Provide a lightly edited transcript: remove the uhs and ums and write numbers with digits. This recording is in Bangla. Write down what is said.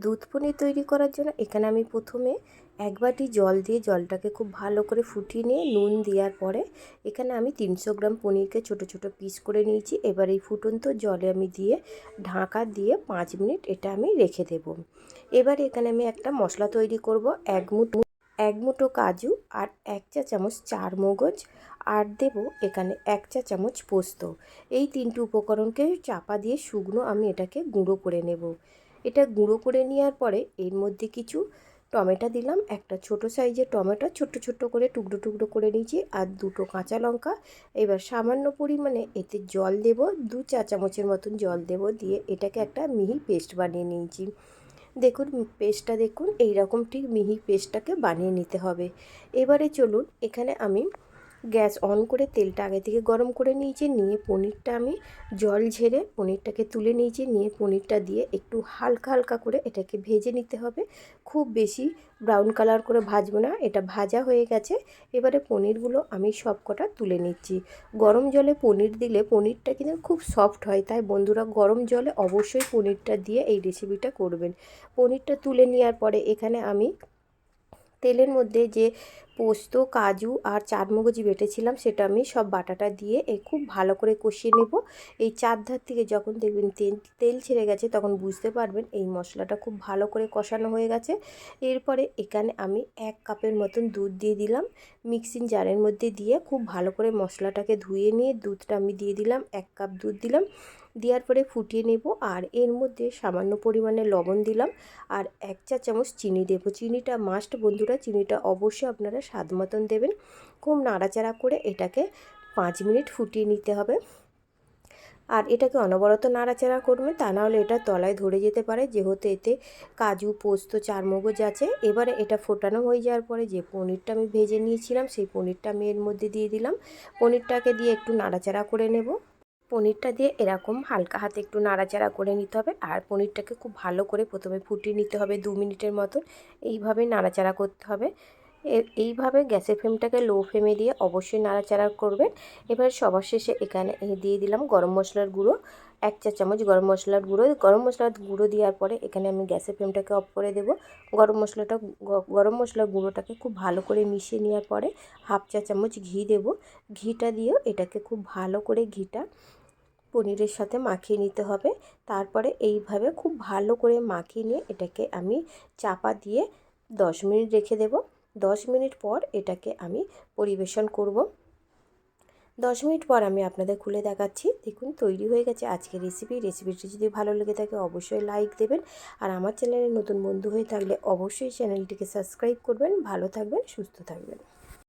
দুধ পনির তৈরি করার জন্য এখানে আমি প্রথমে এক বাটি জল দিয়ে জলটাকে খুব ভালো করে ফুটিয়ে নিয়ে নুন দেওয়ার পরে এখানে আমি 300 গ্রাম পনিরকে ছোট ছোট পিস করে নিয়েছি। এবার এই ফুটন্ত জলে আমি দিয়ে ঢাকা দিয়ে 5 মিনিট এটা আমি রেখে দেব। এবার এখানে আমি একটা মশলা তৈরি করব। এক মুঠো কাজু আর 1 চা চামচ চারমগজ আর দেব এখানে 1 চা চামচ পোস্ত। এই তিনটি উপকরণকে চাপা দিয়ে শুকনো আমি এটাকে গুঁড়ো করে নেব। এটা গুঁড়ো করে নেওয়ার পরে এর মধ্যে কিছু টমেটো দিলাম, একটা ছোট সাইজের টমেটো ছোট্ট ছোট্ট করে টুকরো টুকরো করে নিয়েছি, আর দুটো কাঁচা লঙ্কা। এবার সামান্য পরিমাণে এতে জল দেব, 2 চা চামচের মতন জল দেব, দিয়ে এটাকে একটা মিহি পেস্ট বানিয়ে নিয়েছি। দেখুন পেস্টটা দেখুন এইরকম ঠিক মিহি পেস্টটাকে বানিয়ে নিতে হবে। এবারে চলুন এখানে আমি গ্যাস অন করে তেলটা আগে থেকে গরম করে নিয়েছি, নিয়ে পনিরটা আমি জল ঝেড়ে পনিরটাকে তুলে নিয়েছি, নিয়ে পনিরটা দিয়ে একটু হালকা হালকা করে এটাকে ভেজে নিতে হবে। খুব বেশি ব্রাউন কালার করে ভাজবো না, এটা ভাজা হয়ে গেছে। এবারে পনিরগুলো আমি সব কটা তুলে নিচ্ছি। গরম জলে পনির দিলে পনিরটা কিন্তু খুব সফট হয়, তাই বন্ধুরা গরম জলে অবশ্যই পনিরটা দিয়ে এই রেসিপিটা করবেন। পনিরটা তুলে নেওয়ার পরে এখানে আমি তেলের মধ্যে যে পোস্ত কাজু আর চারমগজ বেটেছিলাম সেটা আমি সব বাটাটা দিয়ে খুব ভালো করে কষিয়ে নেব। এই চারধার থেকে যখন দেখবেন তেল ছেড়ে গেছে তখন বুঝতে পারবেন এই মশলাটা খুব ভালো করে কষানো হয়ে গেছে। এরপরে এখানে আমি 1 কাপের মতন দুধ দিয়ে দিলাম। মিক্সিং জারের মধ্যে দিয়ে খুব ভালো করে মশলাটাকে ধুয়ে নিয়ে দুধটা আমি দিয়ে দিলাম, 1 কাপ দুধ দিলাম। দেওয়ার পরে ফুটিয়ে নেব, আর এর মধ্যে সামান্য পরিমাণে লবণ দিলাম আর 1 চা চামচ চিনি দেবো। চিনিটা মাস্ট বন্ধুরা, চিনিটা অবশ্যই আপনারা স্বাদ মতন দেবেন। খুব নাড়াচাড়া করে এটাকে 5 মিনিট ফুটিয়ে নিতে হবে। আর এটাকে অনবরত নাড়াচাড়া করবে, তা নাহলে এটা তলায় ধরে যেতে পারে, যেহেতু এতে কাজু পোস্ত চারমগজ আছে। এবারে এটা ফোটানো হয়ে যাওয়ার পরে যে পনিরটা আমি ভেজে নিয়েছিলাম সেই পনিরটা আমি এর মধ্যে দিয়ে দিলাম। পনিরটাকে দিয়ে একটু নাড়াচাড়া করে নেব। পনিরটা দিয়ে এরকম হালকা হাতে একটু নাড়াচাড়া করে নিতে হবে, আর পনিরটাকে খুব ভালো করে প্রথমে ফুটিয়ে নিতে হবে 2 মিনিটের মতো। এইভাবে নাড়াচাড়া করতে হবে। এইভাবে গ্যাসের ফ্লেমটাকে লো ফ্লেমে দিয়ে অবশ্যই নাড়াচাড়া করবেন। এবার সবার শেষে এখানে দিয়ে দিলাম গরম মশলার গুঁড়ো, 1 চা চামচ গরম মশলার গুঁড়ো। গরম মশলার গুঁড়ো দেওয়ার পরে এখানে আমি গ্যাসের ফ্লেমটাকে অফ করে দেব। গরম মশলার গুঁড়োটাকে খুব ভালো করে মিশিয়ে নেওয়ার পরে 1/2 চা চামচ ঘি দেব। ঘিটা দিয়েও এটাকে খুব ভালো করে ঘিটা পনিরের সাথে মাখিয়ে নিতে হবে। তারপরে এইভাবে খুব ভালো করে মাখিয়ে নিয়ে এটাকে আমি চাপা দিয়ে 10 মিনিট রেখে দেব। 10 মিনিট পর এটাকে আমি পরিবেশন করব। 10 মিনিট পর আমি আপনাদের খুলে দেখাচ্ছি। দেখুন তৈরি হয়ে গেছে আজকের রেসিপিটি যদি ভালো লেগে থাকে অবশ্যই লাইক দেবেন, আর আমার চ্যানেলে নতুন বন্ধু হয়ে থাকলে অবশ্যই চ্যানেলটিকে সাবস্ক্রাইব করবেন। ভালো থাকবেন, সুস্থ থাকবেন।